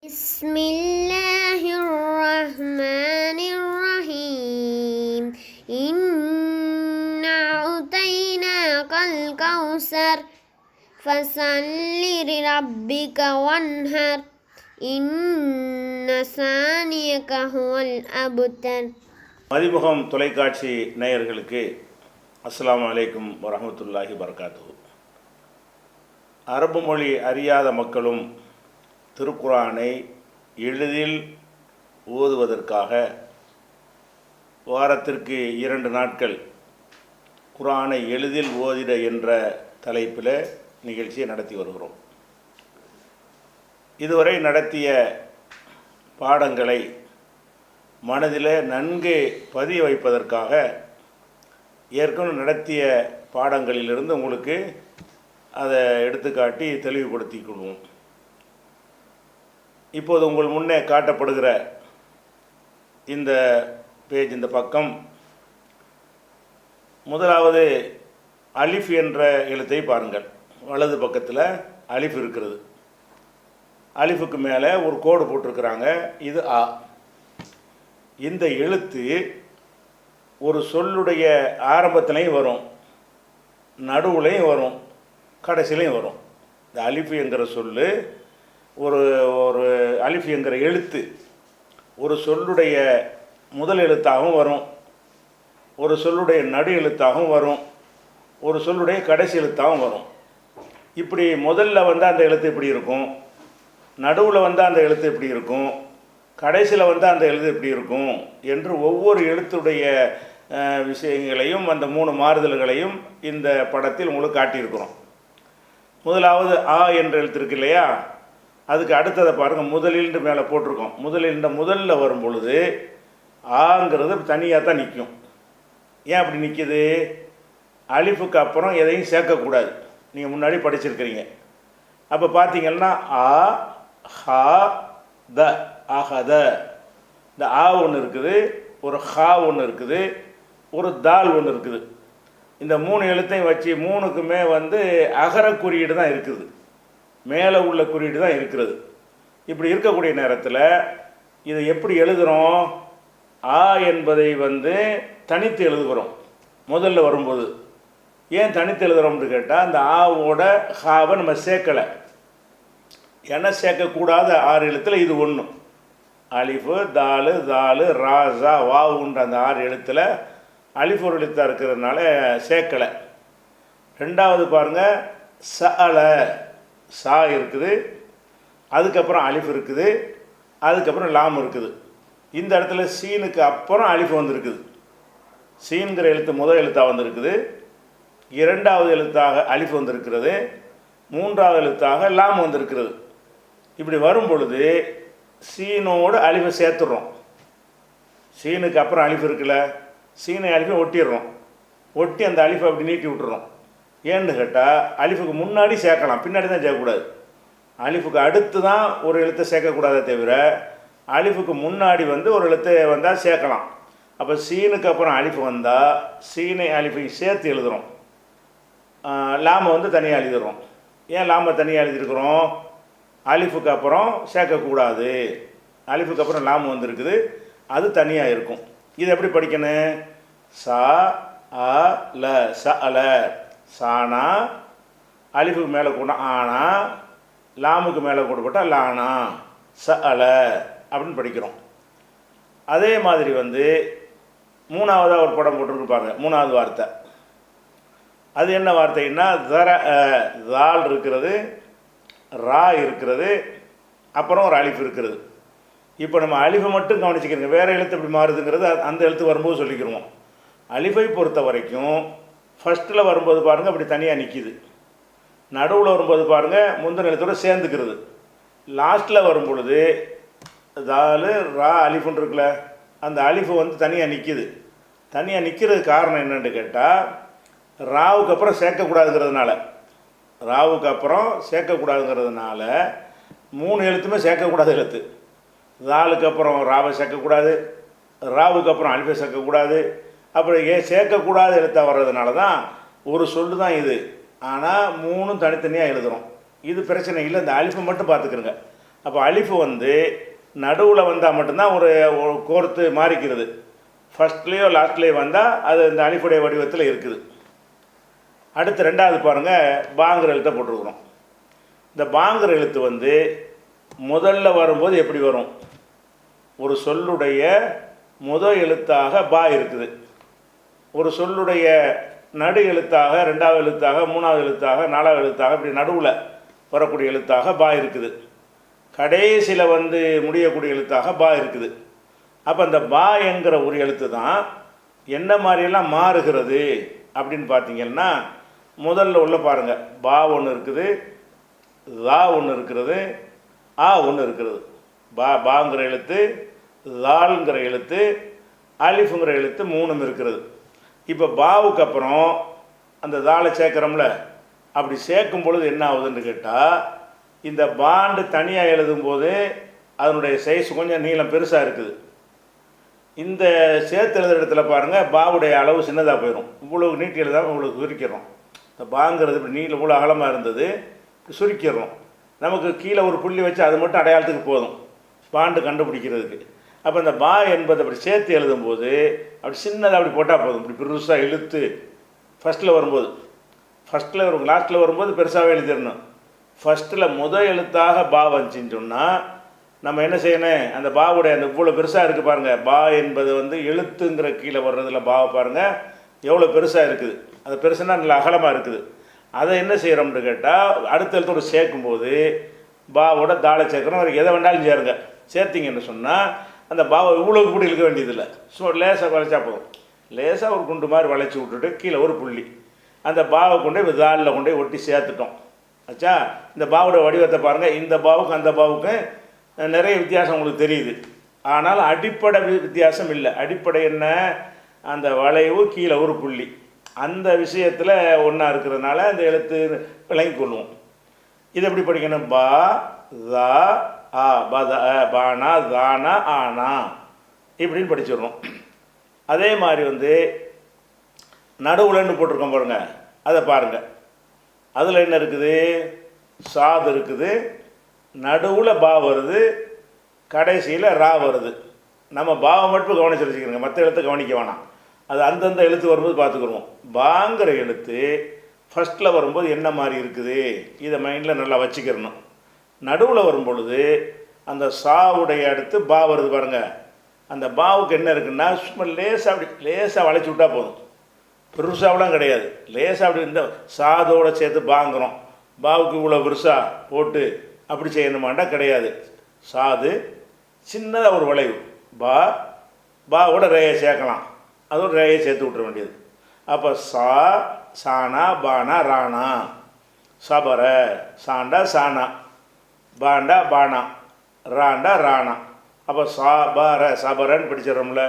بسم الله الرحمن الرحيم إنا أعطيناك الكوثر فصل لربك وانحر إن ثانيك هو الأبتر. மதிமுகம் தொலைக்காட்சி நேயர்களுக்கு அஸ்ஸலாமு அலைக்கும் வரஹ்மத்துல்லாஹி வபரகாத்துஹு. அரபு மொழி அறியாத மக்களும் திருக்குரானை எளிதில் ஓதுவதற்காக வாரத்திற்கு 2 நாட்கள் குரானை எளிதில் ஓதிட என்ற தலைப்பில் நிகழ்ச்சியை நடத்தி வருகிறோம். இதுவரை நடத்திய பாடங்களை மனதில் நன்கு பதிய வைப்பதற்காக ஏற்கனவே நடத்திய பாடங்களிலிருந்து உங்களுக்கு அதை எடுத்துக்காட்டி தெளிவுபடுத்திக் கொள்வோம். இப்போது உங்கள் முன்னே காட்டப்படுகிற இந்த பேஜ், இந்த பக்கம், முதலாவது அலிஃப் என்ற எழுத்தை பாருங்கள். வலது பக்கத்தில் அலிஃப் இருக்கிறது. அலிஃபுக்கு மேலே ஒரு கோடு போட்டிருக்கிறாங்க. இது ஆ. இந்த எழுத்து ஒரு சொல்லுடைய ஆரம்பத்திலையும் வரும், நடுவுலையும் வரும், கடைசிலையும் வரும். இந்த அலிஃப் என்கிற சொல்லு ஒரு அலிஃப் என்கிற எழுத்து ஒரு சொல்லுடைய முதல் எழுத்தாகவும் வரும், ஒரு சொல்லுடைய நடு எழுத்தாகவும் வரும், ஒரு சொல்லுடைய கடைசி எழுத்தாகவும் வரும். இப்படி முதல்ல வந்தால் அந்த எழுத்து எப்படி இருக்கும், நடுவில் வந்தால் அந்த எழுத்து எப்படி இருக்கும், கடைசியில் வந்தால் அந்த எழுத்து எப்படி இருக்கும் என்று ஒவ்வொரு எழுத்துடைய விஷயங்களையும் அந்த 3 மாறுதல்களையும் இந்த படத்தில் உங்களுக்கு காட்டியிருக்கிறோம். முதலாவது ஆ என்ற எழுத்து இருக்கு இல்லையா, அதுக்கு அடுத்ததை பாருங்கள், முதலில் மேலே போட்டிருக்கோம். முதல்ல வரும் பொழுது ஆங்கிறது தனியாக தான் நிற்கும். ஏன் அப்படி நிற்கிது? அலிஃபுக்கு அப்புறம் எதையும் சேர்க்கக்கூடாது. நீங்கள் முன்னாடி படிச்சிருக்கிறீங்க. அப்போ பார்த்தீங்கன்னா ஆ, ஹா, த, ஆஹத. இந்த ஆ ஒன்று இருக்குது, ஒரு ஹா ஒன்று இருக்குது, ஒரு தால் ஒன்று இருக்குது. இந்த 3 எழுத்தையும் வச்சு 3க்குமே அகர குறியீடு தான் இருக்குது, மேலே உள்ள குறியீடு தான் இருக்கிறது. இப்படி இருக்கக்கூடிய நேரத்தில் இதை எப்படி எழுதுகிறோம்? ஆ என்பதை தனித்து எழுதுகிறோம் முதல்ல வரும்போது. ஏன் தனித்து எழுதுகிறோம்னு கேட்டால், அந்த ஆவோட ஹாவை நம்ம சேர்க்கலை. ஏன்னா சேர்க்கக்கூடாத 6 எழுத்தில் இது ஒன்று. அலிஃபு, தாலு, தாலு, ராசா, வாவுன்ற அந்த 6 எழுத்தில் அலிஃப் ஒரு எழுத்தாக இருக்கிறதுனால சேர்க்கலை. ரெண்டாவது பாருங்கள், சஅல, சா இருக்குது, அதுக்கப்புறம் அலிஃப் இருக்குது, அதுக்கப்புறம் லாம் இருக்குது. இந்த இடத்துல சீனுக்கு அப்புறம் அலிஃப் வந்திருக்குது. சீன்கிற எழுத்து முதல் எழுத்தாக வந்திருக்குது, 2வது எழுத்தாக அலிஃப் வந்திருக்கிறது, 3வது எழுத்தாக லாம் வந்திருக்கிறது. இப்படி வரும் பொழுது சீனோடு அலிஃபை சேர்த்துடுறோம். சீனுக்கு அப்புறம் அலிஃப் இருக்குல்ல, சீனை அலிஃபை ஒட்டிடுறோம். ஒட்டி அந்த அலிஃபை அப்படி நீட்டி விட்டுறோம். ஏன்னு கேட்டால், அலிஃபுக்கு முன்னாடி சேர்க்கலாம், பின்னாடி தான் சேர்க்கக்கூடாது. அலிஃபுக்கு அடுத்து தான் ஒரு எழுத்தை சேர்க்கக்கூடாதே தவிர, அலிஃபுக்கு முன்னாடி ஒரு எழுத்தை வந்தால் சேர்க்கலாம். அப்போ சீனுக்கு அப்புறம் அலிஃப் வந்தால் சீனை அலிஃபை சேர்த்து எழுதுகிறோம். லாமை தனியாக எழுதிடுறோம். ஏன் லாமை தனியாக எழுதியிருக்கிறோம்? அலிஃபுக்கு அப்புறம் சேர்க்கக்கூடாது. அலிஃபுக்கு அப்புறம் லாம் வந்துருக்குது, அது தனியாக இருக்கும். இது எப்படி படிக்கணும்? சா, அ, ல, ச, அல. சானா, அலிஃபுக்கு மேலே கூட ஆனா, லாமுக்கு மேலே கூட போட்டால் லானா, ச, அல அப்படின்னு படிக்கிறோம். அதே மாதிரி 3ஆவதாக ஒரு படம் போட்டுருப்பாங்க, 3வது வார்த்தை. அது என்ன வார்த்தைன்னா, தர, தால் இருக்கிறது, ரா இருக்கிறது, அப்புறம் ஒரு அலிஃப் இருக்கிறது. இப்போ நம்ம அலிஃபை மட்டும் கவனிச்சிக்கிறோங்க, வேறு எழுத்து எப்படி மாறுதுங்கிறது அந்த எழுத்து வரும்போது சொல்லிக்கிறோம். அலிஃபை பொறுத்த வரைக்கும் ஃபஸ்ட்டில் வரும்போது பாருங்கள் அப்படி தனியாக நிற்கிது, நடுவில் வரும்போது பாருங்கள் முந்தின எழுத்தோடு சேர்ந்துக்கிறது, லாஸ்ட்டில் வரும் பொழுது தாலு, ரா, அலிஃபுன்னு இருக்குல்ல, அந்த அலிஃபு தனியாக நிற்கிது. தனியாக நிற்கிறதுக்கு காரணம் என்னென்னு கேட்டால், ராவுக்கு அப்புறம் சேர்க்கக்கூடாதுங்கிறதுனால. ராவுக்கு அப்புறம் சேர்க்கக்கூடாதுங்கிறதுனால 3 எழுத்துமே சேர்க்கக்கூடாத எழுத்து. தாலுக்கு அப்புறம் ராவை சேர்க்கக்கூடாது, ராவுக்கு அப்புறம் அலிஃபை சேர்க்கக்கூடாது. அப்புறம் சேர்க்கக்கூடாத எழுத்தாக வர்றதுனால தான் ஒரு சொல்லு தான் இது. ஆனால் 3ம் தனித்தனியாக எழுதுகிறோம். இது பிரச்சனை இல்லை. இந்த அலிஃபை மட்டும் பார்த்துக்கிறங்க. அப்போ அலிஃபு வந்து நடுவில் வந்தால் மட்டும்தான் ஒரு கோர்த்து மாறிக்கிறது. ஃபஸ்ட்லேயோ லாஸ்ட்லேயோ வந்தால் அது இந்த அலிஃபுடைய வடிவத்தில் இருக்குது. அடுத்து ரெண்டாவது பாருங்கள், பாங்கிற எழுத்தை போட்டிருக்கிறோம். இந்த பாங்கிற எழுத்து வந்து முதல்ல வரும்போது எப்படி வரும்? ஒரு சொல்லுடைய முதல் எழுத்தாக பா இருக்குது. ஒரு சொல்லுடைய நடு எழுத்தாக, ரெண்டாவது எழுத்தாக, மூணாவது எழுத்தாக, நாலாவது எழுத்தாக, இப்படி நடுவில் வரக்கூடிய எழுத்தாக பா இருக்குது. கடைசியில் வந்து முடியக்கூடிய எழுத்தாக பா இருக்குது. அப்போ அந்த பா என்கிற ஒரு எழுத்து தான் என்ன மாதிரியெல்லாம் மாறுகிறது அப்படின்னு பார்த்தீங்கன்னா, முதல்ல உள்ள பாருங்கள், பா ஒன்று இருக்குது, லா ஒன்று இருக்கிறது, ஆ ஒன்று இருக்கிறது. பாங்கிற எழுத்து, லால்ங்கிற எழுத்து, அலிஃபுங்கிற எழுத்து மூணும் இருக்கிறது. இப்போ பாவுக்கு அப்புறம் அந்த தாளை சேர்க்குறோம்ல, அப்படி சேர்க்கும் பொழுது என்ன ஆகுதுன்னு கேட்டால், இந்த பாண்டு தனியாக எழுதும்போது அதனுடைய சைஸ் கொஞ்சம் நீளம் பெருசாக இருக்குது. இந்த சேர்த்து எழுதுகிற இடத்துல பாருங்கள், பாவுடைய அளவு சின்னதாக போயிடும். இவ்வளவு நீட்டி எழுதாமல் இவ்வளோ சுருக்கிறோம். இந்த பாங்கிறது இப்படி நீளம் இவ்வளோ அகலமாக இருந்தது, சுருக்கிறோம். நமக்கு கீழே ஒரு புள்ளி வச்சு அது மட்டும் அடையாளத்துக்கு போதும் பாண்டு கண்டுபிடிக்கிறதுக்கு. அப்போ இந்த பா என்பது அப்படி சேர்த்து எழுதும்போது அப்படி சின்னதாக அப்படி போட்டால் போதும். இப்படி பெருசாக இழுத்து ஃபஸ்ட்டில் வரும்போது, ஃபஸ்ட்டில் வரும், லாஸ்ட்டில் வரும்போது பெருசாகவே எழுதிடணும். ஃபஸ்ட்டில் முதல் எழுத்தாக பா வந்துச்சின்னு சொன்னால் நம்ம என்ன செய்யணும், அந்த பாவுடைய அந்த இவ்வளோ பெருசாக இருக்குது பாருங்கள். பா என்பது வந்து எழுத்துங்கிற கீழே வர்றதில் பாவை பாருங்கள் எவ்வளோ பெருசாக இருக்குது. அது பெருசுன்னா நல்ல அகலமாக இருக்குது. அதை என்ன செய்கிறோம்னு கேட்டால், அடுத்த எழுத்தோடு சேர்க்கும்போது பாவோட தாளை சேர்க்குறோம். அவருக்கு எதை வேண்டாலும் சேருங்க. சேர்த்திங்கன்னு சொன்னால் அந்த பாவை இவ்வளோக்கு கூட இழுக்க வேண்டியதில்லை. லேசாக வளைச்சா போதும். லேசாக ஒரு குண்டு மாதிரி வளைச்சி விட்டுட்டு கீழே ஒரு புள்ளி, அந்த பாவை கொண்டு போய் தாளில் கொண்டு போய் ஒட்டி சேர்த்துட்டோம். ஆச்சா, இந்த பாவோட வடிவத்தை பாருங்கள். இந்த பாவுக்கும் அந்த பாவுக்கும் நிறைய வித்தியாசம் உங்களுக்கு தெரியுது. ஆனால் அடிப்படை வித்தியாசம் இல்லை. அடிப்படை என்ன, அந்த வளைவு கீழே ஒரு புள்ளி, அந்த விஷயத்தில் ஒன்றா இருக்கிறதுனால அந்த எழுத்து விளங்கி கொள்வோம். இது எப்படி படிக்கணும், பா தா ஆ, பத பானா தானா ஆனா இப்படின்னு படிச்சிடணும். அதே மாதிரி வந்து நடுவுலன்னு போட்டிருக்கோம் பாருங்கள், அதை பாருங்கள். அதில் என்ன இருக்குது, சாது இருக்குது, நடுவில் பா வருது, கடைசியில் ரா வருது. நம்ம பாவை மட்டும் கவனிச்சு வச்சுக்கிறோங்க, மற்ற எழுத்து கவனிக்க வேணாம். அது அந்தந்த எழுத்து வரும்போது பார்த்துக்குருவோம். பாங்கிற எழுத்து ஃபஸ்ட்டில் வரும்போது என்ன மாதிரி இருக்குது, இதை மைண்டில் நல்லா வச்சுக்கிறணும். நடுவில் வரும்பொழுது அந்த சாவுடைய அடுத்து பா வருது பாருங்கள். அந்த பாவுக்கு என்ன இருக்குன்னா, சும்மா லேசாக அப்படி லேசாக வளைச்சி விட்டால் போதும். பெருசாவெலாம் கிடையாது. லேசாக அப்படி இந்த சாதோடு சேர்த்து பாங்கிறோம். பாவுக்கு இவ்வளோ பெருசாக போட்டு அப்படி செய்யணுமாண்டா கிடையாது. சாது சின்னதாக ஒரு வளைவு, பாவோட ரேயை சேர்க்கலாம், அதோட ரேயை சேர்த்து விட்டுற வேண்டியது. அப்போ சா சானா பானா ராணா, சபர சாண்டா சானா, பாண்டா பானா, ராண்டா ராணா. அப்போ சாபர சபரன்னு படிச்சிடறோம்ல.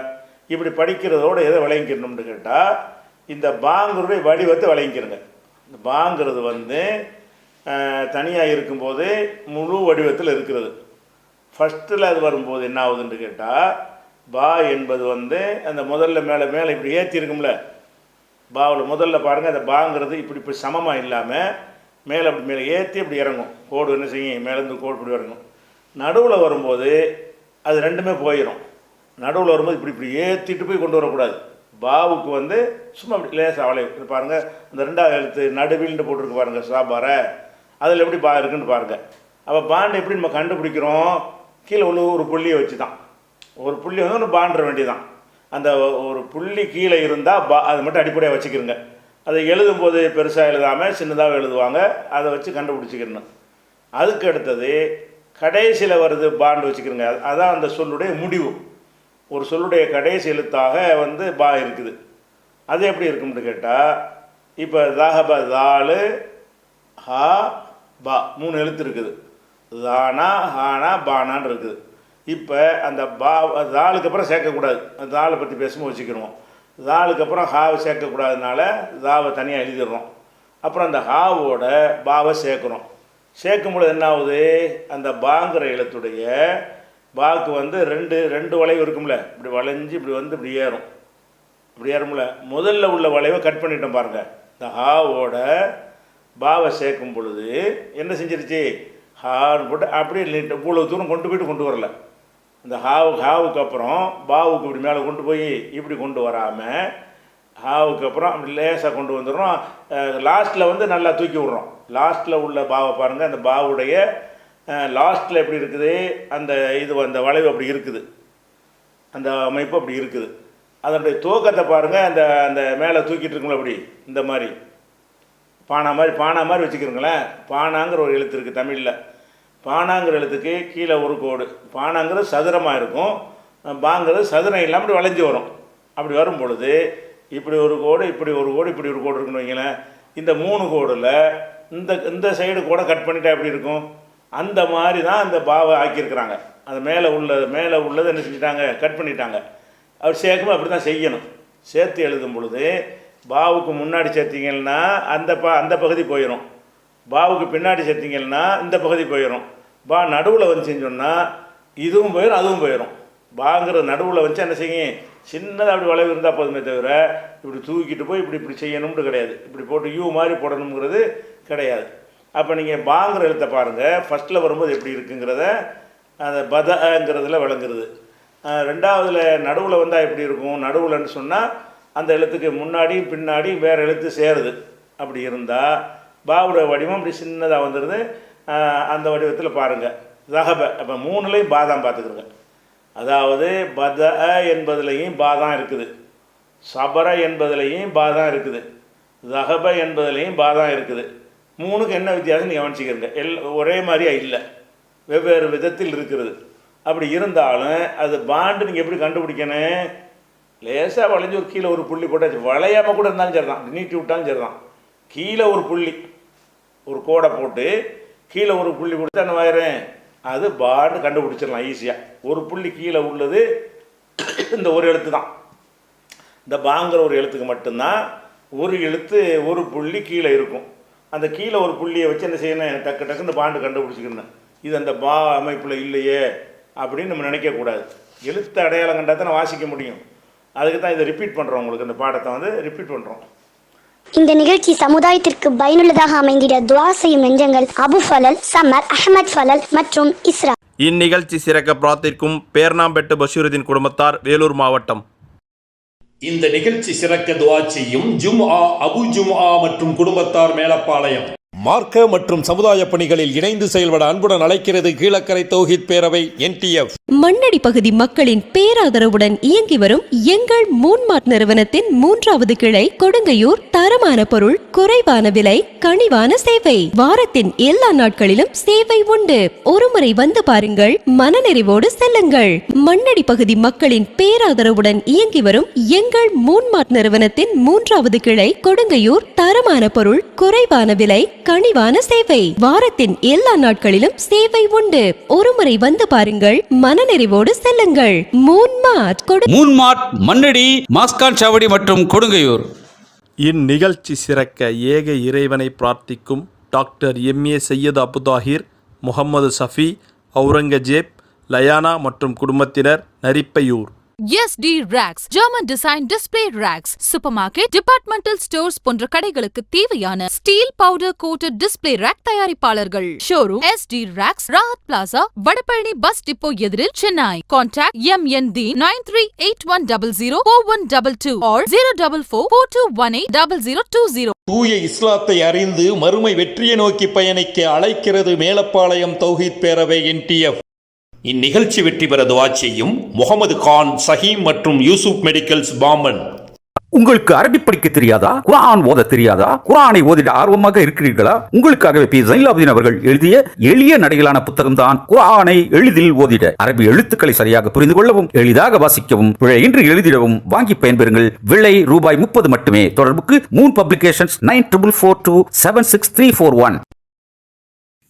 இப்படி படிக்கிறதோடு எதை விளங்கிக்கணும்னு கேட்டால், இந்த பாங்குடைய வடிவத்தை விளங்கிக்கிறங்க. இந்த பாங்கிறது வந்து தனியாக இருக்கும்போது முழு வடிவத்தில் இருக்கிறது. ஃபஸ்ட்டில் அது வரும்போது என்ன ஆகுதுன்னு கேட்டால், பா என்பது வந்து அந்த முதல்ல மேலே மேலே இப்படி ஏற்றி இருக்கும்ல, பாவில் முதல்ல பாருங்கள், அந்த பாங்கிறது இப்படி இப்படி சமமாக இல்லாமல் மேலே அப்படி மேலே ஏற்றி இப்படி இறங்கும். கோடு என்ன செய்யும், மேலேருந்து கோடு இப்படி இறங்கும். நடுவில் வரும்போது அது ரெண்டுமே போயிடும். நடுவில் வரும்போது இப்படி இப்படி ஏற்றிட்டு போய் கொண்டு வரக்கூடாது. பாவுக்கு வந்து சும்மா அப்படி லேசாக வளைவு பாருங்கள். அந்த ரெண்டாவது எழுத்து நடுவில்னு போட்டிருக்கு பாருங்கள், சாபார, அதில் எப்படி பா இருக்குன்னு பாருங்கள். அப்போ பாண்டை எப்படி நம்ம கண்டுபிடிக்கிறோம், கீழே உள்ள ஒரு புள்ளியை வச்சு தான். ஒரு புள்ளி வந்து ஒன்று பாண்டுற வேண்டியதான். அந்த ஒரு புள்ளி கீழே இருந்தால் பா, அதை மட்டும் அடிப்படையாக வச்சுக்கிறோங்க. அதை எழுதும்போது பெருசாக எழுதாமல் சின்னதாக எழுதுவாங்க, அதை வச்சு கண்டுபிடிச்சிக்கணும். அதுக்கு அடுத்தது கடைசியில் வருது பாண்டு வச்சுக்கிறோங்க. அதான் அந்த சொல்லுடைய முடிவு. ஒரு சொல்லுடைய கடைசி எழுத்தாக வந்து பா இருக்குது. அது எப்படி இருக்கும்னு கேட்டால், இப்போ தாஹப தாலு ஹா பா 3 எழுத்து இருக்குது. தானா ஹானா பானான்னு இருக்குது. இப்போ அந்த பா தாளுக்கு அப்புறம் சேர்க்கக்கூடாது. அந்த தாளை பற்றி பேசும்போது வச்சுக்கிடுவோம். தாளுக்கு அப்புறம் ஹாவை சேர்க்கக்கூடாதுனால தாவை தனியாக எழுதிடுறோம். அப்புறம் அந்த ஹாவோட பாவை சேர்க்குறோம். சேர்க்கும்பொழுது என்ன ஆகுது, அந்த பாங்கிற எழுத்துடைய பாக்கு வந்து ரெண்டு வளைவு இருக்கும்ல, இப்படி வளைஞ்சு இப்படி வந்து இப்படி ஏறும். இப்படி ஏறும்ல, முதல்ல உள்ள வளைவை கட் பண்ணிட்டோம் பாருங்கள். இந்த ஹாவோட பாவை சேர்க்கும் பொழுது என்ன செஞ்சிருச்சு, ஹான்னு போட்டு அப்படியே இவ்வளோ தூரம் கொண்டு போயிட்டு கொண்டு வரல. இந்த ஹாவுக்கு அப்புறம் பாவுக்கு இப்படி மேலே கொண்டு போய் இப்படி கொண்டு வராமல் ஹாவுக்கு அப்புறம் அப்படி லேசாக கொண்டு வந்துடுறோம். லாஸ்ட்டில் வந்து நல்லா தூக்கி விட்றோம். லாஸ்ட்டில் உள்ள பாவை பாருங்கள், அந்த பாவுடைய லாஸ்ட்டில் எப்படி இருக்குது, அந்த அந்த வளைவு அப்படி இருக்குது, அந்த அமைப்பு அப்படி இருக்குது. அதனுடைய துவக்கத்தை பாருங்கள், அந்த மேலே தூக்கிட்டு இருக்குங்களா அப்படி இந்த மாதிரி பானா மாதிரி வச்சுக்கிறோங்களேன். பானாங்கிற ஒரு எழுத்து இருக்குது தமிழில். பானாங்கிற எழுத்துக்கு கீழே ஒரு கோடு. பானாங்கிறது சதுரமாக இருக்கும், பாங்கிறது சதுரம் இல்லாமல் அப்படி வளைஞ்சி வரும். அப்படி வரும் பொழுது இப்படி ஒரு கோடு, இப்படி ஒரு கோடு, இப்படி ஒரு கோடு இருக்குன்னு வைங்களேன். இந்த 3 கோடில் இந்த சைடு கூட கட் பண்ணிட்டா எப்படி இருக்கும், அந்த மாதிரி தான் அந்த பாவை ஆக்கியிருக்கிறாங்க. அது மேலே உள்ளதை என்ன செஞ்சிட்டாங்க, கட் பண்ணிட்டாங்க. அவர் சேர்க்கும்போது அப்படி தான் செய்யணும். சேர்த்து எழுதும் பொழுது பாவுக்கு முன்னாடி சேர்த்திங்கன்னா அந்த பகுதி போயிடும், பாவுக்கு பின்னாடி சேர்த்திங்கன்னா இந்த பகுதி போயிடும். பா நடுவில் வந்து செஞ்சோன்னா இதுவும் போயிடும் அதுவும் போயிடும். பாங்கிற நடுவில் வச்சு என்ன செய்யும், சின்னதாக அப்படி வளைவு இருந்தால் போதுமே தவிர இப்படி தூக்கிட்டு போய் இப்படி செய்யணும்னு கிடையாது. இப்படி போட்டு யூ மாதிரி போடணுங்கிறது கிடையாது. அப்போ நீங்கள் பாங்கிற எழுத்தை பாருங்கள், ஃபஸ்ட்டில் வரும்போது எப்படி இருக்குங்கிறத அந்த பதங்கிறதுல விளங்குறது. ரெண்டாவதுல நடுவில் வந்தால் எப்படி இருக்கும், நடுவில்னு சொன்னால் அந்த எழுத்துக்கு முன்னாடி பின்னாடி வேறு எழுத்து சேருது. அப்படி இருந்தால் பாவோட வடிவம் அப்படி சின்னதாக வந்துடுது. அந்த வடிவத்தில் பாருங்கள் ரஹப. அப்போ 3லையும் பாதாம் பார்த்துக்குறங்க. அதாவது பத என்பதுலேயும் பாதான் இருக்குது, சபர என்பதுலேயும் பாதான் இருக்குது, ரஹப என்பதுலேயும் பாதான் இருக்குது. 3க்கு என்ன வித்தியாசம் கவனிச்சிக்கிறங்க. ஒரே மாதிரியா இல்லை, வெவ்வேறு விதத்தில் இருக்கிறது. அப்படி இருந்தாலும் அது பாண்டு நீங்கள் எப்படி கண்டுபிடிக்கணும், லேசாக வளைஞ்சி ஒரு கீழே ஒரு புள்ளி போட்டாச்சு, வளையாமல் கூட இருந்தாலும் சரி தான், நீட்டி விட்டாலும் சரி தான். கீழே ஒரு புள்ளி, ஒரு கோடை போட்டு கீழே ஒரு புள்ளி கொடுத்து அந்த வயரேன் அது பாண்டு கண்டுபிடிச்சிடலாம் ஈஸியாக. ஒரு புள்ளி கீழே உள்ளது இந்த ஒரு எழுத்து தான். இந்த பாங்கிற ஒரு எழுத்துக்கு மட்டும்தான் ஒரு எழுத்து ஒரு புள்ளி கீழே இருக்கும். அந்த கீழே ஒரு புள்ளியை வச்சு என்ன செய்யணும், டக்குன்னு பாண்டு கண்டுபிடிச்சிக்கணும். இது அந்த பா அமைப்பில் இல்லையே அப்படின்னு நம்ம நினைக்கக்கூடாது. எழுத்து அடையாளம் கண்டால் தான் வாசிக்க முடியும். அதுக்கு தான் இதை ரிப்பீட் பண்ணுறோம். உங்களுக்கு இந்த பாடத்தை வந்து ரிப்பீட் பண்ணுறோம். இந்த நிகழ்ச்சி சமுதாயத்திற்கு பயனுள்ளதாக அமைந்திட துஆ செய்யும் நெஞ்சங்கள் அபு ஃபலல், சமர், அஹமத் ஃபலல் மற்றும் இஸ்ரா. இந்நிகழ்ச்சி சிறக்க பிரார்த்திக்கும் பேர்ணாம்பெட்டு பஷீருதீன் குடும்பத்தார், வேலூர் மாவட்டம். இந்த நிகழ்ச்சி சிறக்க துஆ செய்யும் ஜும்ஆ அபு ஜும்ஆ மற்றும் குடும்பத்தார், மேலப்பாளையம். மார்க்க மற்றும் சமுதாய பணிகளில் இணைந்து செயல்பட அன்புடன் அழைக்கிறது கீழக்கரை தௌஹீத் பேரவை NTF. மண்ணடி பகுதி மக்களின் பேராதரவுடன் இயங்கி வரும் எங்கள் மூன்மார்ட் நிறுவனத்தின் 3வது கிளை கொடுங்கையூர். தரமான பொருள், குறைவான விலை, கனிவான சேவை. வாரத்தின் எல்லா நாட்களிலும் சேவை உண்டு. ஒருமுறை வந்து பாருங்கள், மனநிறைவோடு செல்லுங்கள். மண்ணடி பகுதி மக்களின் பேராதரவுடன் இயங்கி வரும் எங்கள் மூன்மார்ட் நிறுவனத்தின் 3வது கிளை கொடுங்கையூர். தரமான பொருள், குறைவான விலை, கனிவான சேவை. வாரத்தின் எல்லா நாட்களிலும் சேவை உண்டு. ஒருமுறை வந்து பாருங்கள், மனநிறைவோடு செல்லுங்கள். மூன்மார்ட் மண்ணடி, மாஸ்கான் சாவடி மற்றும் கொடுங்கையூர். இந்நிகழ்ச்சி சிறக்க ஏக இறைவனை பிரார்த்திக்கும் டாக்டர் MA சையது அபுதாஹிர், முகமது சஃபி, அவுரங்கஜேப், லயானா மற்றும் குடும்பத்தினர், Narippaiyur. SD Racks, German Design Display Racks, Supermarket, Departmental Stores போன்ற கடைகளுக்கு தேவையான steel powder coated display rack தயாரிப்பாளர்கள். Showroom SD Racks, Rahat Plaza, Vadapalani bus depot எதிரில், சென்னை. Contact MND 9381004122 or 04442180020. தூய இஸ்லாத்தை அறிந்து மறுமை வெற்றியை நோக்கி பயணிக்க அழைக்கிறது மேலப்பாளையம் தௌஹீத் பேரவை NTF. இந்நிகழ்ச்சி வெற்றி பெற துஆ செய்யும் முகமது கான், சஹீம் மற்றும் யூசுப் மெடிக்கல்ஸ், பாம்பன். உங்களுக்கு அரபி படிக்க தெரியாதா? குர்ஆன் ஓத தெரியாதா? குர்ஆனை ஓதிட ஆர்வமாக இருக்கிறீர்களா? உங்களுக்காகவே பி ஜைனுலாப்தீன் அவர்கள் எழுதிய எளிய நடையிலான புத்தகம் தான் குர்ஆனை எளிதில் ஓதிட. அரபி எழுத்துக்களை சரியாக புரிந்து கொள்ளவும், எளிதாக வாசிக்கவும், பிழையின்றி எழுதிடவும் வாங்கி பயன்பெறுங்கள். விலை ரூபாய் 30 மட்டுமே. தொடர்புக்கு மூன் பப்ளிகேஷன்ஸ் 9442276341.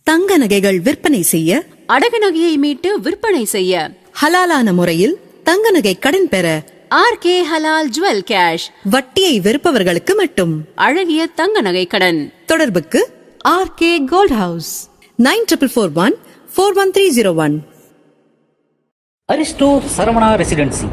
தங்க நகைகள் விற்பனை செய்ய, அடகு நகையை மீட்டு விற்பனை செய்ய, ஹலாலான முறையில் தங்க நகை கடன் பெற RK ஹலால் ஜுவல் கேஷ். வட்டியை வெறுப்பவர்களுக்கு மட்டும் அழகிய தங்க நகை கடன். தொடர்புக்கு RK gold house 9441411301. Aristo Saravana residency,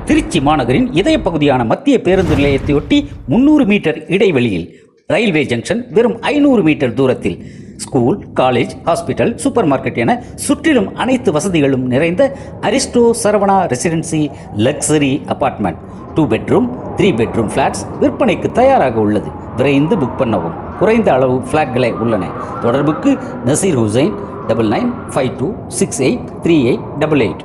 Trichy மாநகரின் இதய பகுதியான மத்திய பேருந்து நிலையத்தையொட்டி 300 மீட்டர் இடைவெளியில், ரயில்வே ஜங்ஷன் வெறும் 500 மீட்டர் தூரத்தில் school, college, hospital, supermarket என சுற்றிலும் அனைத்து வசதிகளும் நிறைந்த Aristo Saravana residency luxury apartment 2 bedroom 3 bedroom flats விற்பனைக்கு தயாராக உள்ளது. விரைந்து புக் பண்ணவும். குறைந்த அளவு ஃப்ளாட்களே உள்ளன. தொடர்புக்கு நசீர் ஹுசைன் 9952683888.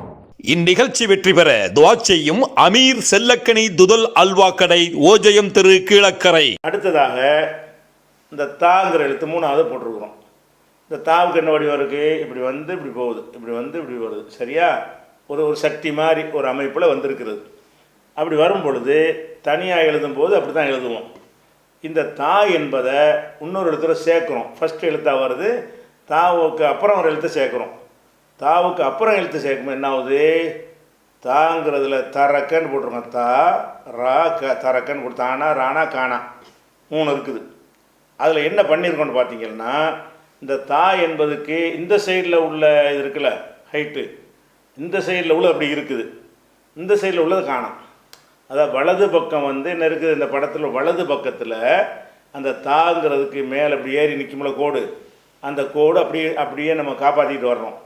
இந்நிகழ்ச்சி வெற்றி பெற துஆ செய்யும் அமீர் செல்லக்கனி துதல் அல்வா கடை, ஓஜயம் தெரு, கீழக்கரை. அடுத்ததாக இந்த தாங்கிற எழுத்து 3வது போட்டிருக்கிறோம். இந்த தாவுக்கு என்ன வடிவம் இருக்குது? இப்படி வந்து இப்படி போகுது, இப்படி வந்து இப்படி வருது. சரியா? ஒரு சக்தி மாதிரி ஒரு அமைப்பில் வந்திருக்கிறது. அப்படி வரும் பொழுது தனியாக எழுதும்போது அப்படி தான் எழுதுவோம். இந்த தா என்பதை இன்னொரு எழுத்துல சேர்க்குறோம். ஃபஸ்ட்டு எழுத்தாக வருது, தாவுக்கு அப்புறம் ஒரு எழுத்தை சேர்க்குறோம். தாவுக்கு அப்புறம் எழுத்து சேர்க்கும்போது என்ன ஆகுது? தாங்கிறதுல தரக்கன்னு போட்டிருக்கோம். தா ரா க தரக்கன்னு போட்டு தானா ரானா கானா 3 இருக்குது. அதில் என்ன பண்ணியிருக்கோன்னு பார்த்தீங்கன்னா, இந்த தா என்பதுக்கு இந்த சைடில் உள்ள இது இருக்குல்ல ஹைட்டு, இந்த சைடில் உள்ள அப்படி இருக்குது, இந்த சைடில் உள்ளது காணாம். அதாவது வலது பக்கம் வந்து என்ன இருக்குது? இந்த படத்தில் வலது பக்கத்தில் அந்த தாங்கிறதுக்கு மேலே அப்படி ஏறி நிற்கும்ல கோடு, அந்த கோடு அப்படியே நம்ம காப்பாற்றிட்டு வர்றோம்.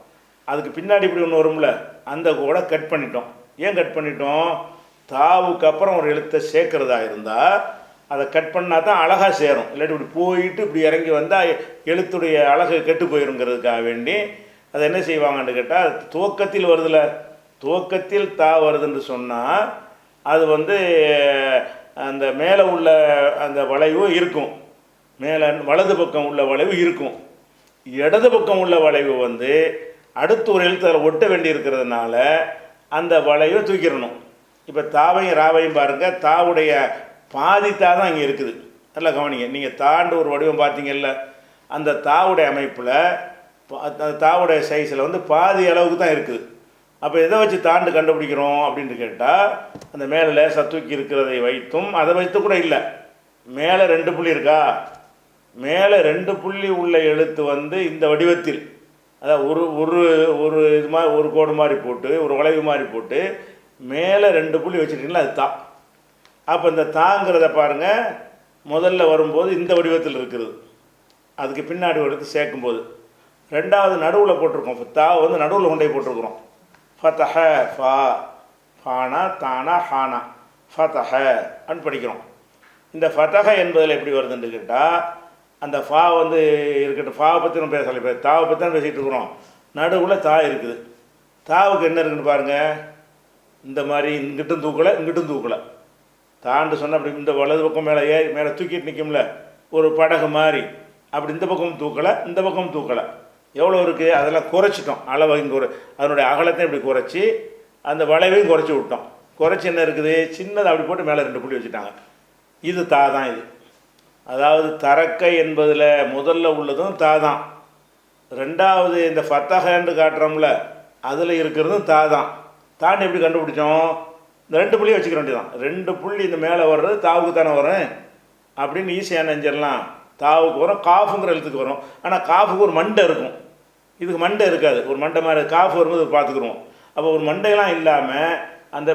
அதுக்கு பின்னாடி இப்படி ஒன்று வரும்ல, அந்த கோடை கட் பண்ணிட்டோம். ஏன் கட் பண்ணிட்டோம்? தாவுக்கு அப்புறம் ஒரு எழுத்தை சேர்க்குறதா இருந்தால் அதை கட் பண்ணால் தான் அழகாக சேரும். இல்லாட்டி இப்படி போயிட்டு இப்படி இறங்கி வந்தால் எழுத்துடைய அழகு கெட்டு போயிருங்கிறதுக்காக வேண்டி அதை என்ன செய்வாங்கன்னு கேட்டால், துவக்கத்தில் வருதுல, துவக்கத்தில் தா வருதுன்னு சொன்னால் அது வந்து அந்த மேலே உள்ள அந்த வளைவு இருக்கும், மேலே வலது பக்கம் உள்ள வளைவு இருக்கும். இடது பக்கம் உள்ள வளைவு வந்து அடுத்து ஒரு எழுத்து அதில் ஒட்ட வேண்டி இருக்கிறதுனால அந்த வளைவை தூக்கிடணும். இப்போ தாவையும் ராவையும் பாருங்கள், தாவுடைய பாதி தா தான் இங்கே இருக்குது. நல்லா கவனிங்க. நீங்கள் தாண்டு ஒரு வடிவம் பார்த்தீங்கல்ல, அந்த தாவுடைய அமைப்பில் தாவுடைய சைஸில் வந்து பாதி அளவுக்கு தான் இருக்குது. அப்போ எதை வச்சு தாண்டு கண்டுபிடிக்கிறோம் அப்படின்னு கேட்டால், அந்த மேலே லேசாக தூக்கி இருக்கிறதை வைத்தும் அதை வைத்து கூட இல்லை. மேலே 2 புள்ளி இருக்கா, மேலே 2 புள்ளி உள்ள எழுத்து வந்து இந்த வடிவத்தில், அதாவது ஒரு இது மாதிரி ஒரு கோடு மாதிரி போட்டு ஒரு வளைவு மாதிரி போட்டு மேலே 2 புள்ளி வச்சுருக்கீங்களா, அது தா. அப்போ இந்த தாங்கிறத பாருங்கள், முதல்ல வரும்போது இந்த வடிவத்தில் இருக்குது, அதுக்கு பின்னாடி ஒரு எடுத்து சேர்க்கும்போது 2வது நடுவில் போட்டிருக்கோம். தா வந்து நடுவில் கொண்டே போட்டிருக்கிறோம். ஃபதஹ ஃபா ஃபானா தானா ஹானா ஃபதஹ அப்படின்னு படிக்கிறோம். இந்த ஃபதஹ என்பதில் எப்படி வருதுன்னு கேட்டால், அந்த ஃபா வந்து இருக்கட்டும், ஃபாவை பற்றி நம்ம பேசலை, இப்போ தாவை பற்றி தான் பேசிகிட்டு இருக்கிறோம். நடுவில் தா இருக்குது. தாவுக்கு என்ன இருக்குதுன்னு பாருங்கள், இந்த மாதிரி இங்கிட்டும் தூக்கலை இங்கிட்டும் தூக்கலை. தாண்டு சொன்னால் அப்படி இந்த வலது பக்கம் மேலே தூக்கிட்டு நிற்கும்ல ஒரு படகு மாதிரி, அப்படி இந்த பக்கமும் தூக்கலை இந்த பக்கமும் தூக்கலை. எவ்வளோ இருக்குது? அதெல்லாம் குறைச்சிட்டோம். அளவை இங்கே அதனுடைய அகலத்தையும் இப்படி குறைச்சி அந்த வளைவையும் குறைச்சி விட்டோம். குறைச்சி என்ன இருக்குது? சின்னதை அப்படி போட்டு மேலே 2 புள்ளி வச்சுட்டாங்க. இது தா தான். இது அதாவது தரக்கை என்பதில் முதல்ல உள்ளதும் தா தான். 2வது இந்த ஃபத்தஹன்னு காட்டுறோம்ல, அதில் இருக்கிறதும் தா தான். தாண்டி எப்படி கண்டுபிடிச்சோம்? இந்த 2 புள்ளி வச்சுக்க வேண்டியதான். 2 புள்ளி இந்த மேலே வர்றது தாவுக்கு தானே வரும் அப்படின்னு ஈஸியாக நினைச்சிடலாம். தாவுக்கு வரும், காஃபுங்கிற எழுத்துக்கு வரும். ஆனால் காஃபுக்கு ஒரு மண்டை இருக்கும், இதுக்கு மண்டை இருக்காது. ஒரு மண்டை மாதிரி காஃபு வரும்போது பார்த்துக்குருவோம். அப்போ ஒரு மண்டையெல்லாம் இல்லாமல் அந்த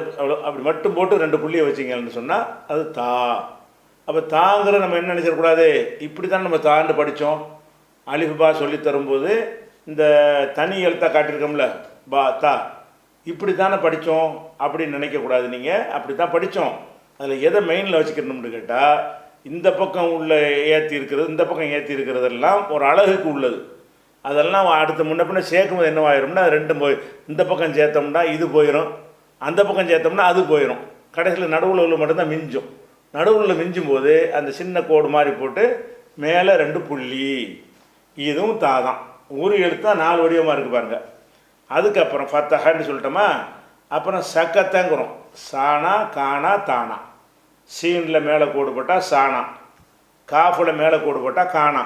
அப்படி மட்டும் போட்டு 2 புள்ளியை வச்சிங்கன்னு சொன்னால் அது தா. அப்போ தாங்கிற நம்ம என்ன நினச்சிடக்கூடாது, இப்படி தான் நம்ம தாண்டு படித்தோம். அலிஃப் பா சொல்லி தரும்போது இந்த தனி எழுத்தாக காட்டியிருக்கோம்ல பா தா, இப்படி தானே படித்தோம் அப்படின்னு நினைக்கக்கூடாது. நீங்கள் அப்படி தான் படித்தோம். அதில் எதை மெயினில் வச்சுக்கணும்னு கேட்டால், இந்த பக்கம் உள்ள ஏற்றி இருக்கிறது இந்த பக்கம் ஏற்றி இருக்கிறதெல்லாம் ஒரு அழகுக்கு உள்ளது. அதெல்லாம் அடுத்த முன்ன பின்ன சேர்க்கும்போது என்னவாயிரும்னா, 2 போய் இந்த பக்கம் சேர்த்தோம்னா இது போயிடும், அந்த பக்கம் சேர்த்தோம்னா அது போயிடும். கடைசியில் நடுவில் உள்ள மட்டும்தான் மிஞ்சும். நடுவில் மிஞ்சும் போது அந்த சின்ன கோடு மாதிரி போட்டு மேலே 2 புள்ளி, இதுவும் தா தான். ஒரு எழுத்து தான் 4 வடிவமாக இருக்குது பாருங்கள். அதுக்கப்புறம் ஃபத்தஹன்னு சொல்லிட்டோமா, அப்புறம் சக்கத்தங்கிறோம். சானா கானா தானா. சீனில் மேலே கோடு போட்டால் சானா, காஃபில் மேலே கோடு போட்டால் கானா,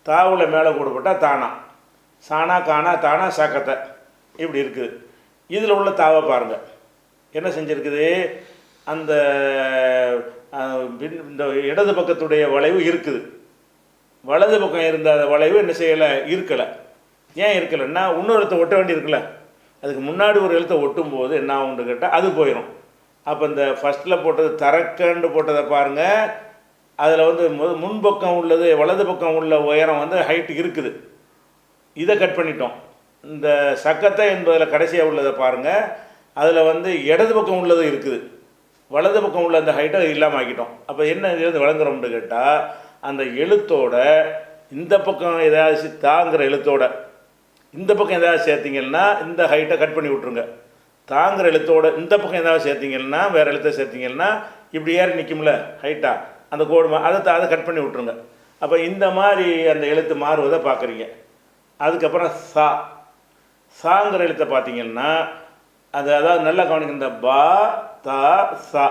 தாவில் மேலே கோடு போட்டால் தானா. சானா கானா தானா சக்கத்தை இப்படி இருக்குது. இதில் உள்ள தாவை பாருங்கள் என்ன செஞ்சுருக்குது. அந்த இந்த இடது பக்கத்துடைய வளைவு இருக்குது, வலது பக்கம் இருந்த வளைவு என்ன செய்யலை, இருக்கலை. ஏன் இருக்கலைன்னா இன்னொரு எழுத்தை ஒட்ட வேண்டி இருக்குல்ல, அதுக்கு முன்னாடி ஒரு எழுத்தை ஒட்டும் போது என்ன ஆகும்னு கேட்டால் அது போயிடும். அப்போ இந்த ஃபஸ்ட்டில் போட்டது தரக்கண்டு போட்டதை பாருங்கள், அதில் வந்து முன்பக்கம் உள்ளது வலது பக்கம் உள்ள உயரம் வந்து ஹைட்டு இருக்குது. இதை கட் பண்ணிட்டோம். இந்த சக்கத்தை என்பதில் கடைசியாக உள்ளதை பாருங்கள், அதில் வந்து இடது பக்கம் உள்ளது இருக்குது, வலது பக்கம் உள்ள அந்த ஹைட்டை இல்லாமல் ஆக்கிட்டோம். அப்போ என்ன இது வழங்குறோம்னு கேட்டால், அந்த எழுத்தோட இந்த பக்கம் ஏதாவது தாங்கிற எழுத்தோட இந்த பக்கம் ஏதாவது சேர்த்திங்கன்னா இந்த ஹைட்டை கட் பண்ணி விட்ருங்க. தாங்கிற எழுத்தோட இந்த பக்கம் ஏதாவது சேர்த்திங்கன்னா, வேறு எழுத்தை சேர்த்திங்கன்னா இப்படி ஏறி நிற்கும்ல ஹைட்டாக, அந்த கோடு அதை கட் பண்ணி விட்ருங்க. அப்போ இந்த மாதிரி அந்த எழுத்து மாறுவதை பார்க்குறீங்க. அதுக்கப்புறம் சாங்கிற எழுத்தை பார்த்தீங்கன்னா அதாவது நல்லா கவனிக்க, இந்த பா தா சா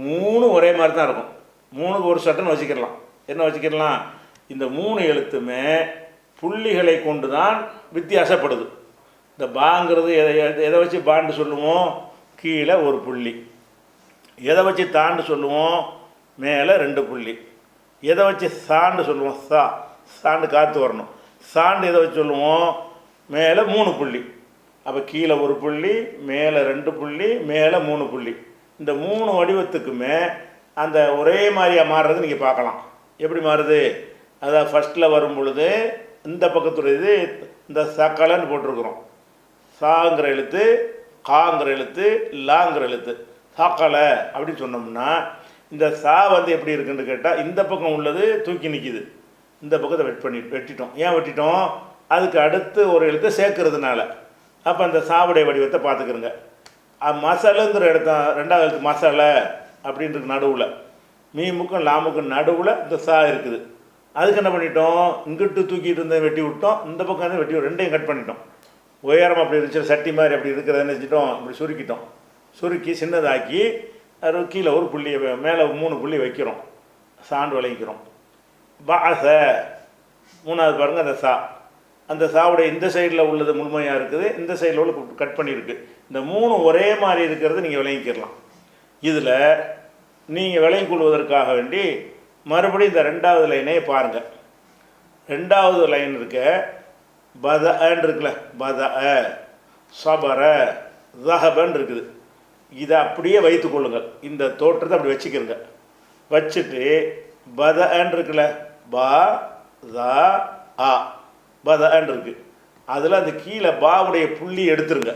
3 ஒரே மாதிரி தான் இருக்கும். 3க்கு ஒரு சட்டன்னு வச்சுக்கிடலாம். என்ன வச்சுக்கிடலாம், இந்த 3 எழுத்துமே புள்ளிகளை கொண்டு தான் வித்தியாசப்படுது. இந்த பாங்கிறது எதை வச்சு பாண்டு சொல்லுவோம், கீழே ஒரு புள்ளி. எதை வச்சு தாண்டு சொல்லுவோம், மேலே 2 புள்ளி. எதை வச்சு சாண்டு சொல்லுவோம், சாண்டு காற்று வரணும். சாண்டு எதை வச்சு சொல்லுவோம், மேலே 3 புள்ளி. அப்போ கீழே ஒரு புள்ளி, மேலே 2 புள்ளி, மேலே 3 புள்ளி. இந்த 3 வடிவத்துக்குமே அந்த ஒரே மாதிரியாக மாறுறது நீங்கள் பார்க்கலாம். எப்படி மாறுது, அதாவது ஃபஸ்ட்டில் வரும் பொழுது இந்த பக்கத்துடையது இந்த சக்கலன்னு போட்டிருக்கிறோம். சாங்கிற எழுத்து, காங்கிற எழுத்து, லாங்கிற எழுத்து, சாக்கலை அப்படின்னு சொன்னோம்னா இந்த சா வந்து எப்படி இருக்குன்னு கேட்டால், இந்த பக்கம் உள்ளது தூக்கி நிற்கிது, இந்த பக்கத்தை வெட்டிட்டோம். ஏன் வெட்டிட்டோம், அதுக்கு அடுத்து ஒரு எழுத்தை சேர்க்கறதுனால. அப்போ அந்த சாவுடைய வடிவத்தை பார்த்துக்கிறோங்க. மசாலுங்கிற இடத்த 2வது எழுத்து மசாலை அப்படின்றது நடுவில், மீமுக்கும் லாமுக்கும் நடுவில் இந்த சா இருக்குது. அதுக்கு என்ன பண்ணிட்டோம், இங்கிட்டு தூக்கிட்டு இருந்த வெட்டி விட்டோம், இந்த பக்கம் வெட்டி 2யும் கட் பண்ணிட்டோம். உயரம் அப்படி இருந்துச்சு, சட்டி மாதிரி அப்படி இருக்கிறத நினச்சிட்டோம், இப்படி சுருக்கிட்டோம். சுருக்கி சின்னதாக்கி அது கீழே ஒரு புள்ளியை மேலே 3 புள்ளி வைக்கிறோம், சாண்டு விளங்கிக்கிறோம். பாச 3வது பாருங்கள், அந்த சா, அந்த சாவுடைய இந்த சைடில் உள்ளது முழுமையாக இருக்குது, இந்த சைடில் உள்ள கட் பண்ணியிருக்கு. இந்த 3 ஒரே மாதிரி இருக்கிறது நீங்கள் விளங்கிக்கிடலாம். இதில் நீங்கள் விளங்கி கொள்வதற்காக வேண்டி மறுபடியும் இந்த 2வது லைனே பாருங்கள். 2வது லைன் இருக்க பதன்னு இருக்குல்ல, பத சபர ஜஹபன்னு இருக்குது. இதை அப்படியே வைத்து கொள்ளுங்கள். இந்த தோற்றத்தை அப்படி வச்சுக்கிறங்க. வச்சுட்டு பதன்னு இருக்குல்ல, பா தா ஆ, பதன்னு இருக்குது. அதில் அந்த கீழே பாவுடைய புள்ளி எடுத்துருங்க.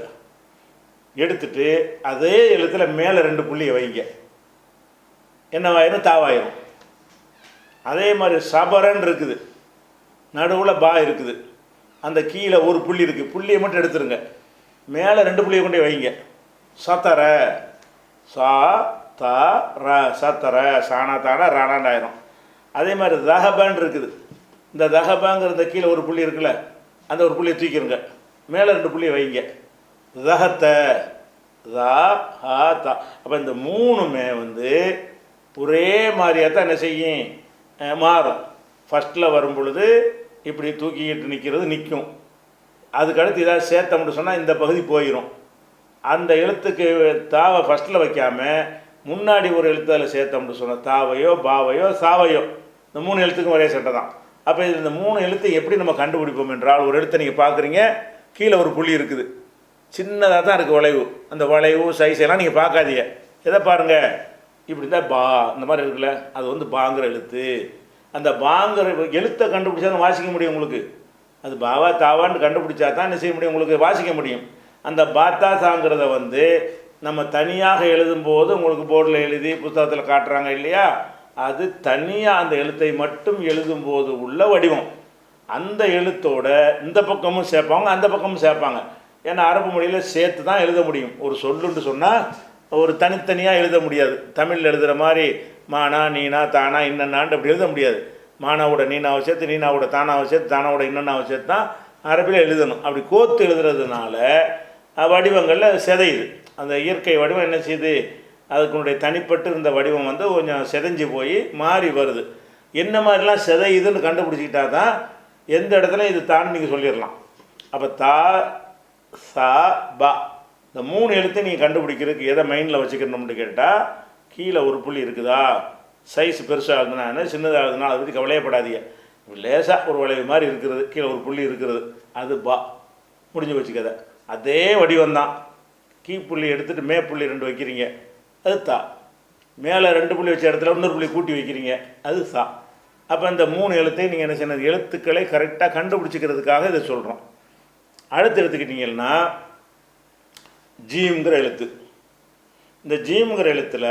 எடுத்துட்டு அதே எழுத்தில் மேலே 2 புள்ளியை வைங்க. என்னவாயிரும், தாவாயிரும். அதே மாதிரி சபரன் இருக்குது, நடுவில் பா இருக்குது, அந்த கீழே ஒரு புள்ளி இருக்குது, புள்ளியை மட்டும் எடுத்துருங்க. மேலே 2 புள்ளியை கொண்டே வைங்க. சத்தர சா தா ர, சத்தர சானா தானா ரானாண்டாயிரும். அதே மாதிரி தஹபன் இருக்குது, இந்த தஹபாங்கிறத கீழே ஒரு புள்ளி இருக்குல்ல, அந்த ஒரு புள்ளியை தூக்கிடுங்க, மேலே 2 புள்ளியை வைங்க. தஹத்த தா ஹா தா. அப்போ இந்த 3மே வந்து ஒரே மாதிரியாக தான் என்ன செய்யும், மாறும். ஃபஸ்ட்டில் வரும் பொழுது இப்படி தூக்கிக்கிட்டு நிற்கிறது நிற்கும். அதுக்கடுத்து ஏதாவது சேர்த்தோம்னு சொன்னால் இந்த பகுதி போயிடும். அந்த எழுத்துக்கு தாவை ஃபஸ்ட்டில் வைக்காமல் முன்னாடி ஒரு எழுத்து அதில் சேர்த்தோம்னு சொன்னால் தாவையோ பாவையோ சாவையோ, இந்த 3 எழுத்துக்கும் ஒரே சட்டை தான். அப்போ இது இந்த 3 எழுத்தை எப்படி நம்ம கண்டுபிடிப்போம் என்றால், ஒரு எழுத்தை நீங்கள் பார்க்குறீங்க, கீழே ஒரு புள்ளி இருக்குது, சின்னதாக தான் இருக்குது வளைவு. அந்த வளைவு சைஸ் எல்லாம் நீங்கள் பார்க்காதீங்க. எதை பாருங்கள், இப்படி தான் பா இந்த மாதிரி இருக்குல்ல, அது வந்து பாங்கிற எழுத்து. அந்த பாங்கிற எழுத்தை கண்டுபிடிச்சா தான் வாசிக்க முடியும் உங்களுக்கு. அது பாவா தாவான்னு கண்டுபிடிச்சா தான் என்ன செய்ய முடியும், உங்களுக்கு வாசிக்க முடியும். அந்த பாத்தா சாங்கிறத வந்து நம்ம தனியாக எழுதும்போது உங்களுக்கு போர்டில் எழுதி புத்தகத்தில் காட்டுறாங்க இல்லையா, அது தனியாக அந்த எழுத்தை மட்டும் எழுதும்போது உள்ள வடிவம். அந்த எழுத்தோட இந்த பக்கமும் சேர்ப்பாங்க, அந்த பக்கமும் சேர்ப்பாங்க. ஏன்னா அரபு மொழியில் சேர்த்து தான் எழுத முடியும். ஒரு சொல்லுன்னு சொன்னால் ஒரு தனித்தனியாக எழுத முடியாது. தமிழில் எழுதுகிற மாதிரி மானா நீனா தானா இன்னன்னான்ட்டு அப்படி எழுத முடியாது. மானாவோட நீனாவை சேர்த்து, நீனாவோட தானாவை சேர்த்து, தானாவோட இன்னன்னாவை சேர்த்து தான் அரபியில் எழுதணும். அப்படி கோத்து எழுதுறதுனால வடிவங்களில் சிதையுது. அந்த இயற்கை வடிவம் என்ன செய்யுது, அதுக்குனுடைய தனிப்பட்டு இருந்த வடிவம் வந்து கொஞ்சம் சிதைஞ்சு போய் மாறி வருது. என்ன மாதிரிலாம் சிதையுதுன்னு கண்டுபிடிச்சிக்கிட்டா தான் எந்த இடத்துல இது தான் நீங்கள் சொல்லிடலாம். அப்போ தா சா பா இந்த 3 எழுத்தை நீங்கள் கண்டுபிடிக்கிறதுக்கு எதை மைண்டில் வச்சுக்கணும்னு கேட்டால், கீழே ஒரு புள்ளி இருக்குதா, சைஸ் பெருசாக இருக்குதுன்னா சின்னதாக இருக்குதுன்னா அதை பற்றி கவலையப்படாதீங்க. லேசாக ஒரு வளைவு மாதிரி இருக்கிறது, கீழே ஒரு புள்ளி இருக்கிறது, அது பா, முடிஞ்சு வச்சுக்கதை. அதே வடிவம்தான். கீ புள்ளி எடுத்துகிட்டு மே புள்ளி 2 வைக்கிறீங்க, அது தா. மேலே 2 புள்ளி வச்ச இடத்துல இன்னொரு புள்ளி கூட்டி வைக்கிறீங்க, அது சா. அப்போ இந்த 3 எழுத்தை நீங்கள் என்ன செய்யணும், எழுத்துக்களை கரெக்டாக கண்டுபிடிச்சிக்கிறதுக்காக இதை சொல்கிறோம். அடுத்து எடுத்துக்கிட்டிங்கன்னா ஜீம்ங்கிற எழுத்து. இந்த ஜீம்ங்கிற எழுத்தில்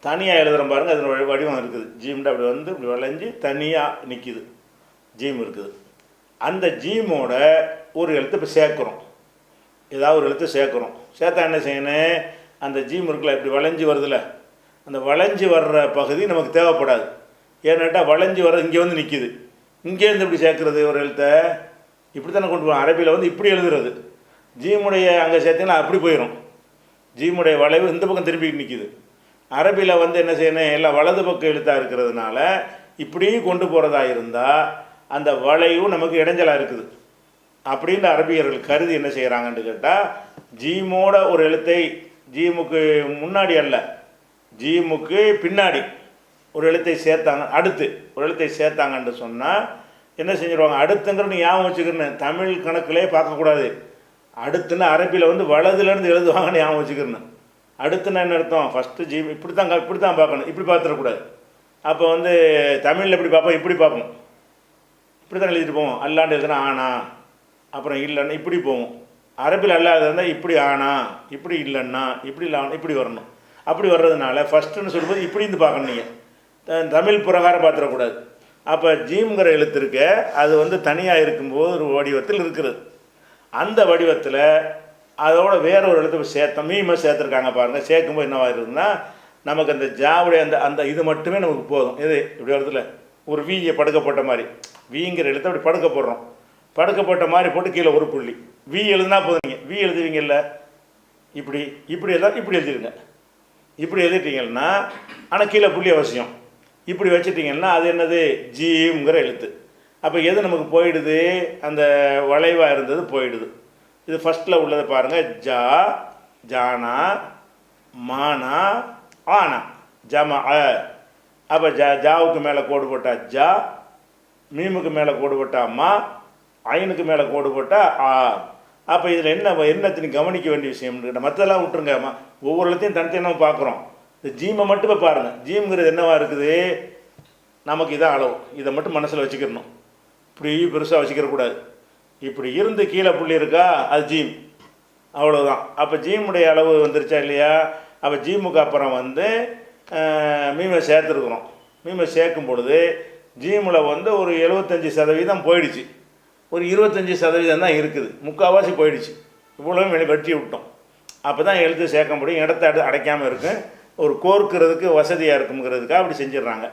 தனியாக எழுதுகிற பாருங்கள், அதனோட வடிவம் இருக்குது. ஜீம்ட அப்படி வந்து இப்படி வளைஞ்சி தனியாக நிற்கிது, ஜீம் இருக்குது. அந்த ஜீமோட ஒரு எழுத்து இப்போ சேர்க்குறோம், ஏதாவது ஒரு எழுத்து சேர்க்குறோம். சேர்த்தா என்ன செய்யணும், அந்த ஜீம் இருக்குல்ல இப்படி வளைஞ்சி வருதுல்ல, அந்த வளைஞ்சி வர்ற பகுதி நமக்கு தேவைப்படாது. ஏன்னாட்டா வளைஞ்சி வர இங்கே வந்து நிற்கிது. இங்கேருந்து இப்படி சேர்க்குறது ஒரு எழுத்தை இப்படி தானே கொண்டு போவோம். அரபியில் வந்து இப்படி எழுதுறது, ஜீமுடைய அங்கே சேர்த்திங்கன்னா அப்படி போயிடும். ஜீமுடைய வளைவு இந்த பக்கம் திரும்பி நிற்கிது. அரபியில் வந்து என்ன செய்யணும், எல்லாம் வலது பக்கம் எழுத்தாக இருக்கிறதுனால இப்படி கொண்டு போகிறதா இருந்தால் அந்த வளைவு நமக்கு இடைஞ்சலாக இருக்குது அப்படின்ற அரபியர்கள் கருதி என்ன செய்கிறாங்கன்னு கேட்டால், ஜீமோட ஒரு எழுத்தை ஜீமுக்கு முன்னாடி அல்ல, ஜீமுக்கு பின்னாடி ஒரு எழுத்தை சேர்த்தாங்க, அடுத்து ஒரு எழுத்தை சேர்த்தாங்கன்னு சொன்னால் என்ன செஞ்சுருவாங்க, அடுத்துங்கிறது ஞாபகம் வச்சுக்கிறேன்னு தமிழ் கணக்கிலே பார்க்கக்கூடாது. அடுத்துன்னு அரபியில் வந்து வலதுலேருந்து எழுதுவாங்கன்னு ஞாபகம் வச்சுக்கிறேன். அடுத்துன்னா என்ன அர்த்தம், ஃபஸ்ட்டு ஜீம் இப்படி தான் பார்க்கணும், இப்படி பார்த்துடக்கூடாது. அப்போ வந்து தமிழில் எப்படி பார்ப்போம், இப்படி பார்ப்போம், இப்படி தான் எழுதிட்டு போவோம். அல்லாண்டு எழுதுனா ஆனா, அப்புறம் இல்லைன்னா இப்படி போவோம். அரபியில் அல்லாத இருந்தால் இப்படி ஆனா, இப்படி இல்லைன்னா இப்படி இல்லை, இப்படி வரணும். அப்படி வர்றதுனால ஃபஸ்ட்டுன்னு சொல்லும்போது இப்படி இருந்து பார்க்கணும், நீங்கள் தமிழ் பிரகாரம் பார்த்துடக்கூடாது. அப்போ ஜீம்ங்கிற எழுத்து இருக்க அது வந்து தனியாக இருக்கும்போது ஒரு வடிவத்தில் இருக்கிறது. அந்த வடிவத்தில் அதோட வேற ஒரு எழுத்து சேர்த்தோம், மீமை சேர்த்துருக்காங்க பாருங்கள். சேர்க்கும்போது என்னவா இருக்குதுன்னா நமக்கு அந்த ஜாவுடைய அந்த இது மட்டுமே நமக்கு போதும். இது இப்படி வருதுல, ஒரு வீயை படுக்கப்பட்ட மாதிரி, வீங்கிற எழுத்து அப்படி படுக்க போடுறோம், படுக்கப்பட்ட மாதிரி போட்டு கீழே ஒரு புள்ளி வீ எழுதுனா போதுங்க. வீ எழுதுவீங்கல்ல, இப்படி இப்படி எல்லாம் இப்படி எழுதிடுங்க. இப்படி எழுதிட்டீங்கன்னா ஆனால் கீழே புள்ளி அவசியம். இப்படி வச்சுட்டிங்கன்னா அது என்னது, ஜீம்ங்கிற எழுத்து. அப்போ எது நமக்கு போயிடுது, அந்த வளைவாக இருந்தது போயிடுது. இது ஃபஸ்ட்டில் உள்ளதை பாருங்கள், ஜா, ஜானா, மானா, ஆனா, ஜமா. அப்போ ஜாவுக்கு மேலே கோடு போட்டால் ஜா, மீமுக்கு மேலே கோடு போட்டால் மா, ஐனுக்கு மேலே கோடு போட்டால் ஆ. அப்போ இதில் என்னத்தின்னு கவனிக்க வேண்டிய விஷயம்னு மற்றெல்லாம் விட்டுருங்க, ஒவ்வொரு இடத்தையும் தனித்தனியாக பார்க்குறோம். இந்த ஜீமை மட்டும் இப்போ பாருங்கள். ஜீம்ங்கிறது என்னவா இருக்குது, நமக்கு இதான் அளவு, இதை மட்டும் மனசில் வச்சுக்கிறணும். இப்படி பெருசாக வச்சுக்கிறக்கூடாது. இப்படி இருந்து கீழே புள்ளி இருக்கா, அது ஜீம், அவ்வளோதான். அப்போ ஜீமுடைய அளவு வந்துருச்சா இல்லையா. அப்போ ஜீமுக்கு அப்புறம் வந்து மீமை சேர்த்துருக்குறோம். மீமை சேர்க்கும் பொழுது ஜீமில் வந்து ஒரு 75% போயிடுச்சு, ஒரு 25% தான் இருக்குது, முக்கால்வாசி போயிடுச்சு. இவ்வளோ வெட்டி விட்டோம். அப்போ தான் எழுத்து சேர்க்க முடியும், இடத்த அடைக்காமல் இருக்கும், ஒரு கோர்க்கிறதுக்கு வசதியாக இருக்குங்கிறதுக்காக அப்படி செஞ்சிடுறாங்க.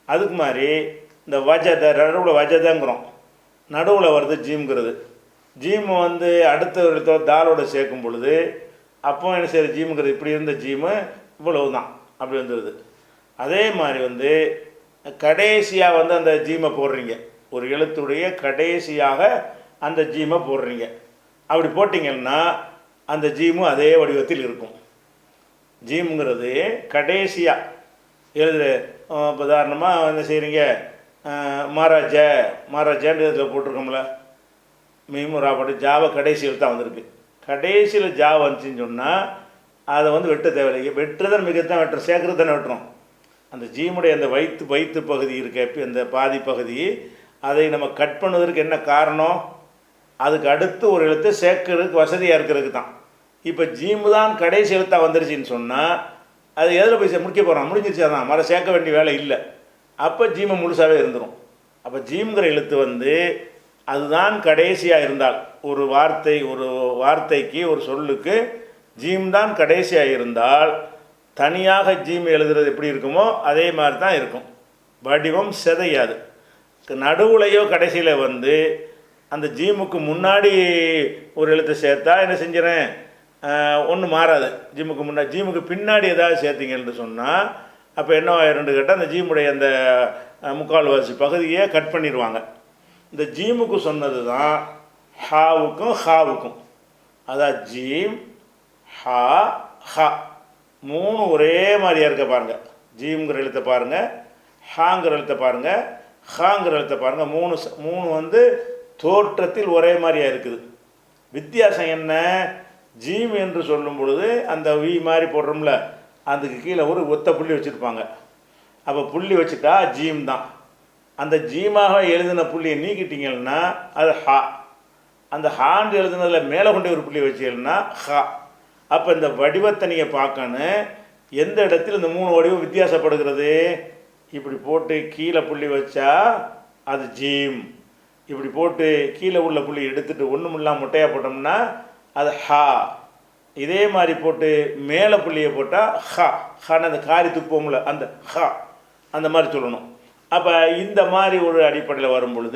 அதுக்கு மாதிரி இந்த வஜத, நடுவில் வஜதங்கிறோம், நடுவில் வருது ஜீம்ங்கிறது. ஜீம் வந்து அடுத்த எழுத்தோ தாலோட சேர்க்கும் பொழுது அப்போ என்ன செய்யுற, ஜீமுங்கிறது இப்படி இருந்த ஜீமு இவ்வளவு தான் அப்படி வந்துடுது. அதே மாதிரி வந்து கடைசியாக வந்து அந்த ஜீமை போடுறீங்க, ஒரு எழுத்துடைய கடைசியாக அந்த ஜீமை போடுறீங்க. அப்படி போட்டிங்கன்னா அந்த ஜீமும் அதே வடிவத்தில் இருக்கும். ஜீமுங்கிறது கடைசியாக எழுதுகிற, உதாரணமாக என்ன செய்கிறீங்க, மரஜன்னு இதில் போட்டிருக்கோம்ல, மீமுரா போட்டு ஜாவை கடைசி எழுத்தாக வந்திருக்கு. கடைசியில் ஜா வந்துச்சுன்னு சொன்னால் அதை வந்து வெட்ட தேவையில்லை, வெட்டுறதன் மிகத்தான் வெட்டுறோம், சேர்க்குறது தானே வெட்டுறோம். அந்த ஜீமுடைய அந்த வயிற்று பகுதி இருக்க அந்த பாதி பகுதி, அதை நம்ம கட் பண்ணுவதற்கு என்ன காரணம், அதுக்கு அடுத்து ஒரு எழுத்து சேர்க்கறதுக்கு வசதியாக இருக்கிறதுக்கு தான். இப்போ ஜீமு தான் கடைசி எழுத்தாக வந்துருச்சின்னு சொன்னால் அது எதில் போய் முடிக்க போகிறோம், முடிஞ்சிருச்சு, அதான் மர சேர்க்க வேண்டிய வேலை இல்லை. அப்போ ஜீமை முழுசாகவே இருந்துடும். அப்போ ஜீம்ங்கிற எழுத்து வந்து அதுதான் கடைசியாக இருந்தால், ஒரு வார்த்தைக்கு ஒரு சொல்லுக்கு ஜீம் தான் கடைசியாக இருந்தால் தனியாக ஜீம் எழுதுறது எப்படி இருக்குமோ அதே மாதிரி தான் இருக்கும், வடிவம் சிதையாது. நடுவுலையோ கடைசியில் வந்து அந்த ஜீமுக்கு முன்னாடி ஒரு எழுத்து சேர்த்தா என்ன செஞ்சிடறேன், ஒன்றும் மாறாது. ஜீமுக்கு பின்னாடி ஏதாவது சேர்த்திங்கன்னு சொன்னால் அப்போ என்ன ஆயிருன்னு கேட்டால் அந்த ஜீமுடைய அந்த முக்கால்வாசி பகுதியை கட் பண்ணிடுவாங்க. இந்த ஜீமுக்கு சொன்னது தான் ஹாவுக்கும் ஹாவுக்கும், அதான் ஜீம், ஹா, ஹா, மூணு ஒரே மாதிரியாக இருக்க பாருங்கள். ஜீம்ங்கிற எழுத்தை பாருங்கள், ஹாங்கிற எழுத்தை பாருங்கள், ஹாங்கிற எழுத்தை பாருங்கள். மூணு வந்து தோற்றத்தில் ஒரே மாதிரியாக இருக்குது. வித்தியாசம் என்ன, ஜீம் என்று சொல்லும் பொழுது அந்த வி மாதிரி போடுறோம்ல, அதுக்கு கீழே ஒரு ஒத்த புள்ளி வச்சுருப்பாங்க. அப்போ புள்ளி வச்சுட்டா ஜீம் தான். அந்த ஜீமாக எழுதின புள்ளியை நீக்கிட்டீங்கன்னா அது ஹா. அந்த ஹாண்டு எழுதுனதில் மேலே கொண்டு ஒரு புள்ளி வச்சீங்கன்னா ஹா. அப்போ இந்த வடிவத்தை நீங்கள் பார்க்கணும். எந்த இடத்துல இந்த 3 வடிவம் வித்தியாசப்படுகிறது? இப்படி போட்டு கீழே புள்ளி வச்சா அது ஜீம். இப்படி போட்டு கீழே உள்ள புள்ளி எடுத்துகிட்டு ஒன்றும் இல்லாமல் முட்டையாக போட்டோம்னா அது ஹா. இதே மாதிரி போட்டு மேலே புள்ளியை போட்டால் ஹா. ஹான்னு அந்த காரி துப்போம்ல அந்த ஹா, அந்த மாதிரி சொல்லணும். அப்போ இந்த மாதிரி ஒரு அடிப்படையில் வரும் பொழுது